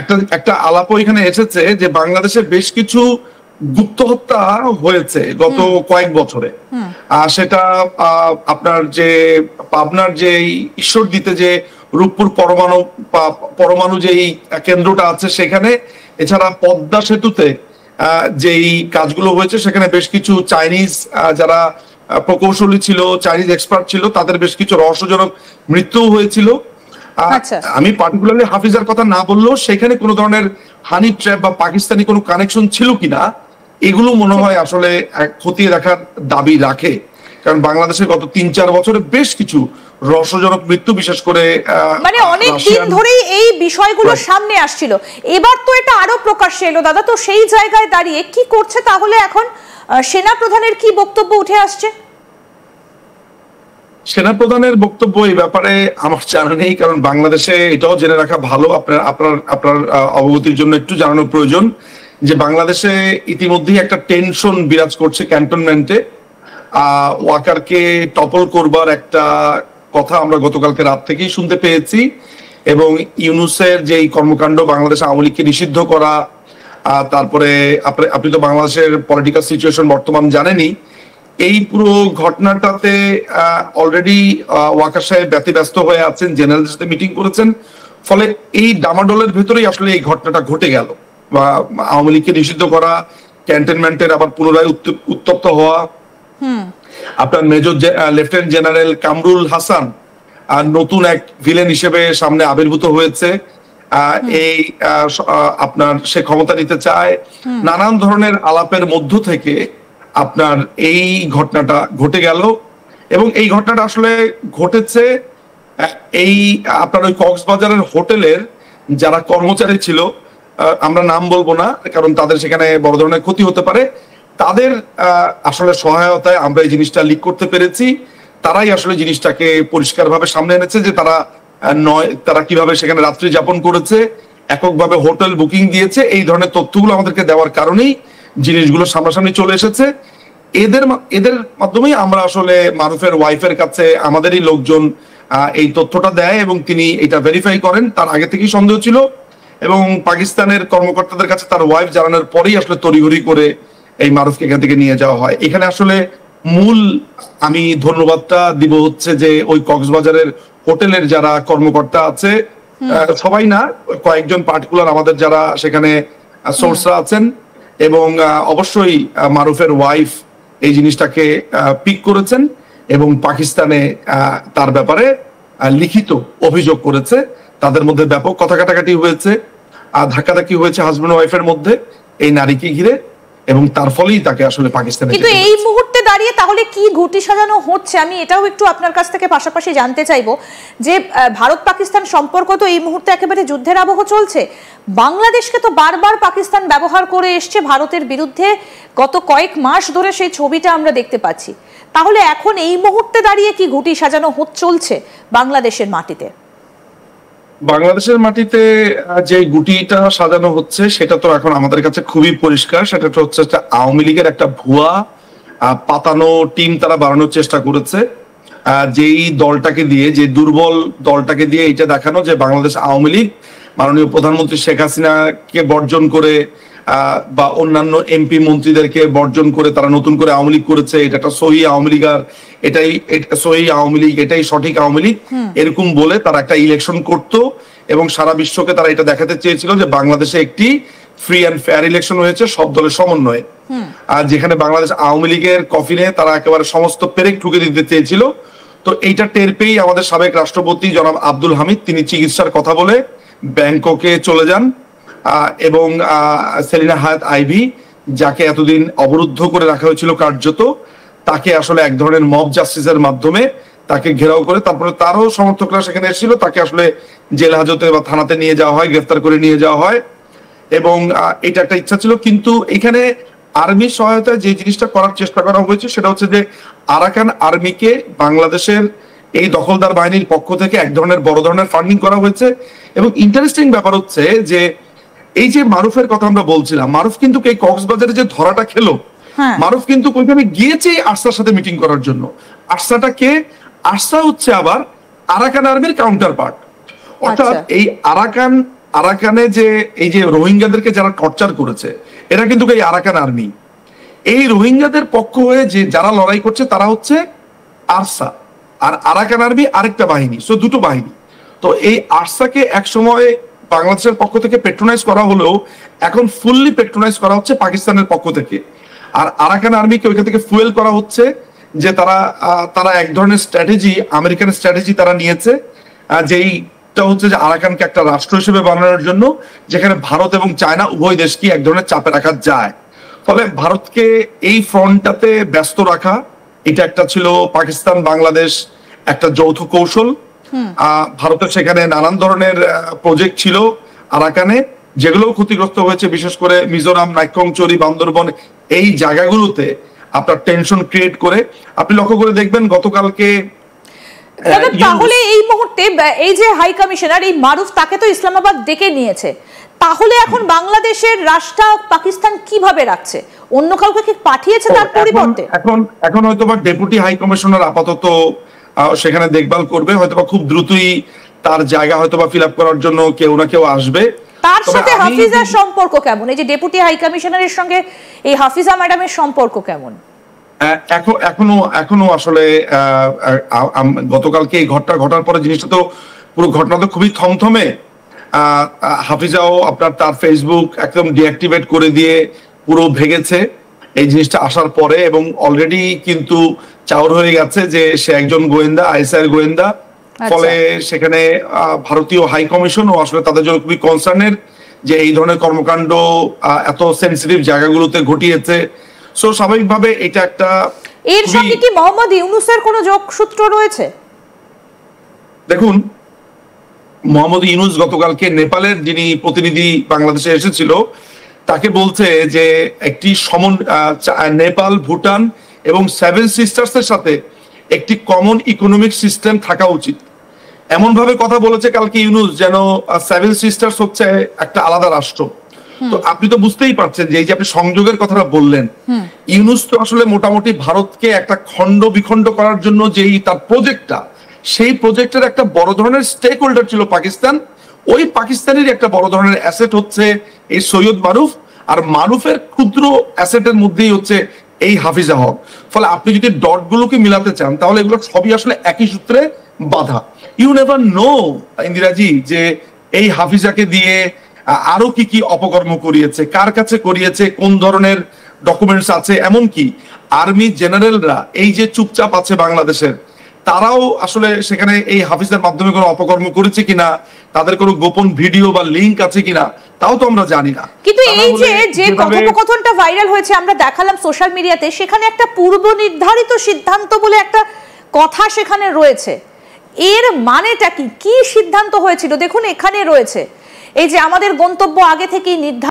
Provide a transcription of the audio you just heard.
একটা একটা আলাপও এখানে এসেছে যে বাংলাদেশে বেশ কিছু গুপ্ত হত্যা হয়েছে গত কয়েক বছরে। সেটা আপনার যে পাবনার যে ঈশ্বরদীতে যে রূপপুর পরমাণু যেই কেন্দ্রটা আছে সেখানে, এছাড়া পদ্মা সেতুতে যেই কাজগুলো হয়েছে সেখানে বেশ কিছু চাইনিজ যারা প্রকৌশলী ছিল, চাইনিজ এক্সপার্ট ছিল, তাদের বেশ কিছু রহস্যজনক মৃত্যু হয়েছিল। আমি পার্টিকুলারলি হাফিজার কথা না বললেও সেখানে কোনো ধরনের হানি ট্র্যাপ বা পাকিস্তানি কোনো কানেকশন ছিল কিনা এগুলো মনে হয় আসলে খতিয়ে দেখার দাবি রাখে। কারণ বাংলাদেশের গত ৩-৪ বছরে বেশ কিছু রহস্যজনক মৃত্যু, বিশেষ করে মানে অনেক দিন ধরেই এই বিষয়গুলো সামনে আসছিল, এবার তো এটা আরো প্রকাশ্যে এলো দাদা। তো সেই জায়গায় দাঁড়িয়ে কি করছে তাহলে এখন সেনা প্রধানের কি বক্তব্য উঠে আসছে? সেনাপ্রধানের বক্তব্য এই ব্যাপারে আমার জানা নেই, কারণ বাংলাদেশে এটাও জেনে রাখা ভালো, আপনার অবগতির জন্য একটু জানানোর প্রয়োজন যে বাংলাদেশে ইতিমধ্যেই একটা টেনশন বিরাজ করছে ক্যান্টনমেন্টে। ওয়াকারকে টপল করবার একটা কথা আমরা গতকালকে রাত থেকেই শুনতে পেয়েছি, এবং ইউনূসের যে কর্মকাণ্ড, বাংলাদেশ আওয়ামী লীগকে নিষিদ্ধ করা, তারপরে আপনি তো বাংলাদেশের পলিটিক্যাল সিচুয়েশন বর্তমান জানেনই, এই পুরো ঘটনাটাতে অলরেডি ওয়াকার সাহেব ব্যতিব্যস্ত হয়ে আছেন, জেনারেলের সাথে মিটিং করেছেন। ফলে এই ডামাডোলের ভেতরেই আসলে এই ঘটনাটা ঘটে গেল, বা আওয়ামী লীগকে নিষিদ্ধ করা, ক্যান্টনমেন্টের আবার পুনরায় উত্তপ্ত হওয়া। আপনার লেফটেন্যান্ট জেনারেল কামরুল হাসান নতুন এক ভিলেন হিসেবে সামনে আবির্ভূত হয়েছে। এই আপনার সে ক্ষমতা নিতে চায়, নানান ধরনের আলাপের মধ্য থেকে আপনার এই ঘটনাটা ঘটে গেল। এবং এই ঘটনাটা আসলে ঘটেছে এই আপনার ওই কক্সবাজারের হোটেলের যারা কর্মচারী ছিল, আমরা নাম বলবো না কারণ তাদের সেখানে বড় ধরনের ক্ষতি হতে পারে, তাদের আসলে সহায়তায় আমরা এই জিনিসটা লিক করতে পেরেছি। তারাই আসলে জিনিসটাকে পরিষ্কারভাবে সামনে এনেছে যে তারা কিভাবে সেখানে রাত্রি যাপন করেছে, এককভাবে হোটেল বুকিং দিয়েছে, এই ধরনের তথ্যগুলো আমাদেরকে দেওয়ার কারণেই জিনিসগুলো সামনাসামনি চলে এসেছে। এদের মাধ্যমেই আমরা আসলে মারুফের ওয়াইফের কাছে আমাদেরই লোকজন এই তথ্যটা দেয় এবং তিনি এটা ভেরিফাই করেন। তার আগে থেকেই সন্দেহ ছিল, এবং পাকিস্তানের কর্মকর্তাদের কাছে তার ওয়াইফ জানানোর পরেই আসলে তড়িঘড়ি করে এই মারুফকে এখান থেকে নিয়ে যাওয়া হয়। এখানে আসলে মূল আমি ধন্যবাদটা দিব হচ্ছে যে ওই কক্সবাজারের হোটেলের যারা কর্মকর্তা আছে, সবাই না, কয়েকজন পার্টিকুলার আমাদের যারা সেখানে সোর্সরা আছেন, এবং অবশ্যই মারুফের ওয়াইফ এই জিনিসটাকে পিক করেছেন এবং পাকিস্তানে তার ব্যাপারে লিখিত অভিযোগ করেছে। তাদের মধ্যে ব্যাপক কথা কাটাকাটি হয়েছে, ধাক্কাধাক্কি হয়েছে হাজবেন্ড ওয়াইফের মধ্যে এই নারীকে ঘিরে, এবং তার ফলেই তাকে আসলে পাকিস্তানে। কিন্তু এই মুহূর্তে দাঁড়িয়ে তাহলে কি ঘটি সাজানো হচ্ছে, আমি এটাও একটু আপনার কাছ থেকে পাশাপাশি জানতে চাইবো যে ভারত পাকিস্তান সম্পর্ক তো এই মুহূর্তে একেবারে যুদ্ধের আবহ চলছে। বাংলাদেশকে তো বারবার পাকিস্তান ব্যবহার করে এসছে ভারতের বিরুদ্ধে, গত কয়েক মাস ধরে সেই ছবিটা আমরা দেখতে পাচ্ছি। তাহলে এখন এই মুহূর্তে দাঁড়িয়ে কি ঘটি সাজানো চলছে বাংলাদেশের মাটিতে? বাংলাদেশের মাটিতে যে গুটিটা সাজানো হচ্ছে সেটা তো এখন আমাদের কাছে খুবই পরিষ্কার। সেটা হচ্ছে আওয়ামী লীগের একটা ভুয়া পাতানো টিম তারা বানানোর চেষ্টা করেছে, যেই দলটাকে দিয়ে, যে দুর্বল দলটাকে দিয়ে এটা দেখানো যে বাংলাদেশ আওয়ামী লীগ মাননীয় প্রধানমন্ত্রী শেখ হাসিনাকে বর্জন করে বা অন্যান্য এমপি মন্ত্রীদেরকে বর্জন করে তারা নতুন করে আওয়ামী লীগ করেছে, এটা একটা সহি আওয়ামী লীগ, আর এটাই সহি আওয়ামী লীগ, এটাই সঠিক আওয়ামী লীগ, এরকম বলে তারা একটা ইলেকশন করতো এবং সারা বিশ্বকে তারা এটা দেখাতে চেয়েছিল যে বাংলাদেশে একটি ফ্রি অ্যান্ড ফেয়ার ইলেকশন হয়েছে সব দলের সমন্বয়ে। আর যেখানে বাংলাদেশ আওয়ামী লীগের কফিনে তারা একেবারে সমস্ত পেরেক ঠুকে দিতে চেয়েছিল। তো এইটা টের পেয়েই আমাদের সাবেক রাষ্ট্রপতি জনাব আব্দুল হামিদ তিনি চিকিৎসার কথা বলে ব্যাংককে চলে যান, এবং সেলিনা হায়াত আইভি যাকে এতদিন অবরুদ্ধ করে রাখা হয়েছিল কার্যত, তাকে আসলে এক ধরনের মব জাস্টিসের মাধ্যমে তাকে ঘেরাও করে, তারপরে তারও সমর্থকরা সেখানে এসেছিল, তাকে আসলে জেল হাজতে বা থানাতে নিয়ে যাওয়া হয়, গ্রেফতার করে নিয়ে যাওয়া হয়। এবং এটা একটা ইচ্ছা ছিল, কিন্তু এখানে আর্মির সহায়তায় যে জিনিসটা করার চেষ্টা করা হয়েছে সেটা হচ্ছে যে আরাকান আর্মিকে বাংলাদেশের এই দখলদার বাহিনীর পক্ষ থেকে এক ধরনের বড় ধরনের ফান্ডিং করা হয়েছে। এবং ইন্টারেস্টিং ব্যাপার হচ্ছে যে এই যে মারুফের কথা আমরা বলছিলাম, মারুফ কিন্তু এই কক্সবাজারে যে ধরাটা খেলো, মারুফ কিন্তু ওইখানে গিয়েছে আরসার সাথে মিটিং করার জন্য। আরসাটা কে? আরসা হচ্ছে আবার আরাকান আর্মির কাউন্টার পার্ট, অর্থাৎ এই আরাকানে যে এই যে রোহিঙ্গাদেরকে যারা টর্চার করেছে, এরা কিন্তু এই আরাকান আর্মি। এই রোহিঙ্গাদের পক্ষ হয়ে যে যারা লড়াই করছে তারা হচ্ছে আরসা, আর আরাকান আর্মি আরেকটা বাহিনী, সো দুটো বাহিনী। তো এই আরসাকে একসময় বাংলাদেশের পক্ষ থেকে পেট্রোনাইজ করা হলেও এখন ফুললি পেট্রোনাইজ করা হচ্ছে পাকিস্তানের পক্ষ থেকে। আর আরাকান আর্মিকে ওইখান থেকে ফুয়েল করা হচ্ছে যে তারা এক ধরনের স্ট্র্যাটেজি, আমেরিকান স্ট্র্যাটেজি তারা নিয়েছে, যেইটা হচ্ছে যে আরাকানকে একটা রাষ্ট্র হিসেবে বানানোর জন্য, যেখানে ভারত এবং চায়না উভয় দেশকে এক ধরনের চাপে রাখা যায়। ফলে ভারতকে এই ফ্রন্টটাতে ব্যস্ত রাখা, এটা একটা ছিল পাকিস্তান বাংলাদেশ একটা যৌথ কৌশল। ভারতের সেখানে নানান ধরনের প্রজেক্ট ছিল আরাকানে, যেগুলো ক্ষতিগ্রস্ত হয়েছে, বিশেষ করে মিজোরাম, নাইক্ষ্যংচরি, বান্দরবন এই জায়গাগুলোতে আপনার টেনশন ক্রিয়েট করে। আপনি লক্ষ্য করে দেখবেন গতকালকে তাহলে এই মুহূর্তে এই যে হাই কমিশনার এই মারুফ, তাকে তো ইসলামাবাদ ডেকে নিয়েছে, তাহলে এখন বাংলাদেশের রাষ্ট্র পাকিস্তান কিভাবে রাখছে? অন্য কাউকে কি পাঠিয়েছে তার পরিবর্তে? এখন হয়তোবা ডেপুটি হাই কমিশনার আপাতত সেখানে দেখভাল করবে, হয়তোবা খুব দ্রুতই তার জায়গা হয়তোবা ফিল আপ করার জন্য কেউ না কেউ আসবে। তার সাথে হাফিজার সম্পর্ক কেমন? এই যে ডেপুটি হাই কমিশনারের সঙ্গে এই হাফিজা ম্যাডামের সম্পর্ক কেমন? এখনো আসলে গতকালকে এই ঘটনা ঘটার পরে জিনিসটা তো পুরো ঘটনা তো খুবই থমথমে। হাফিজাও আপনার তার ফেসবুক একদম ডিঅ্যাক্টিভেট করে দিয়ে পুরো ভেঙেছে এই জিনিসটা আসার পরে, এবং অলরেডি কিন্তু চাউর হয়ে গেছে যে সে একজন গোয়েন্দা, আইএসআই গোয়েন্দা। ফলে সেখানে ভারতীয় হাই কমিশন ও আসলে তাদের জন্য খুবই কনসার্নের যে এই ধরনের কর্মকাণ্ড এত সেনসিটিভ জায়গাগুলোতে ঘটিয়েছে। সো স্বাভাবিকভাবে এটা একটা, এর সঙ্গে কি মোহাম্মদ ইউনূসের কোনো যোগসূত্র রয়েছে? দেখুন, মোহাম্মদ ইউনূস গতকালকে নেপালের যিনি প্রতিনিধি বাংলাদেশে এসেছিল তাকে বলছে যে একটি নেপাল, ভুটান এবং 7 সিস্টার্সের সাথে একটি কমন ইকোনমিক সিস্টেম থাকা উচিত, এমন ভাবে কথা বলেছে কালকে ইউনূস যেন 7 সিস্টার্স হচ্ছে একটা আলাদা রাষ্ট্র। তো আপনি তো বুঝতেই পারছেন যে এই যে আপনি সংযোগের কথাটা বললেন, ইউনূস তো আসলে মোটামুটি ভারতকে একটা খণ্ড বিখণ্ড করার জন্য যেই তার প্রজেক্টটা, সেই প্রজেক্টের একটা বড় ধরনের স্টেক হোল্ডার ছিল পাকিস্তান। ওই পাকিস্তানের একটা বড় ধরনের অ্যাসেট হচ্ছে এই সৈয়দ মারুফ, আর মারুফের ক্ষুদ্র অ্যাসেটের মধ্যেই হচ্ছে এই হাফিজা হক। ফলে আপনি যদি ডটগুলোকে মিলাতে চান তাহলে এগুলো সবই আসলে একই সূত্রে বাধা। ইউ নেভার নো ইন্দিরাজি যে এই হাফিজাকে দিয়ে আরো কি কি অপকর্ম করিয়েছে, কার কাছে করিয়েছে, কোন ধরনের ডকুমেন্টস আছে, এমনকি আর্মি জেনারেলরা এই যে চুপচাপ আছে বাংলাদেশের, তারাও আসলে সেখানে এই হাফিজের মাধ্যমে কোনো অপকর্ম করেছে কিনা, তাদের কোনো গোপন ভিডিও বা লিংক আছে কিনা, তাও তো আমরা জানি না। কিন্তু এই যে কথোপকথনটা ভাইরাল হয়েছে, আমরা দেখালাম সোশ্যাল মিডিয়াতে, সেখানে একটা পূর্ব নির্ধারিত সিদ্ধান্ত বলে একটা কথা সেখানে রয়েছে। এর মানেটা কি? কি সিদ্ধান্ত হয়েছিল? দেখুন এখানে রয়েছে, এই যে আমাদের গন্তব্য আগে থেকেই নির্ধারিত।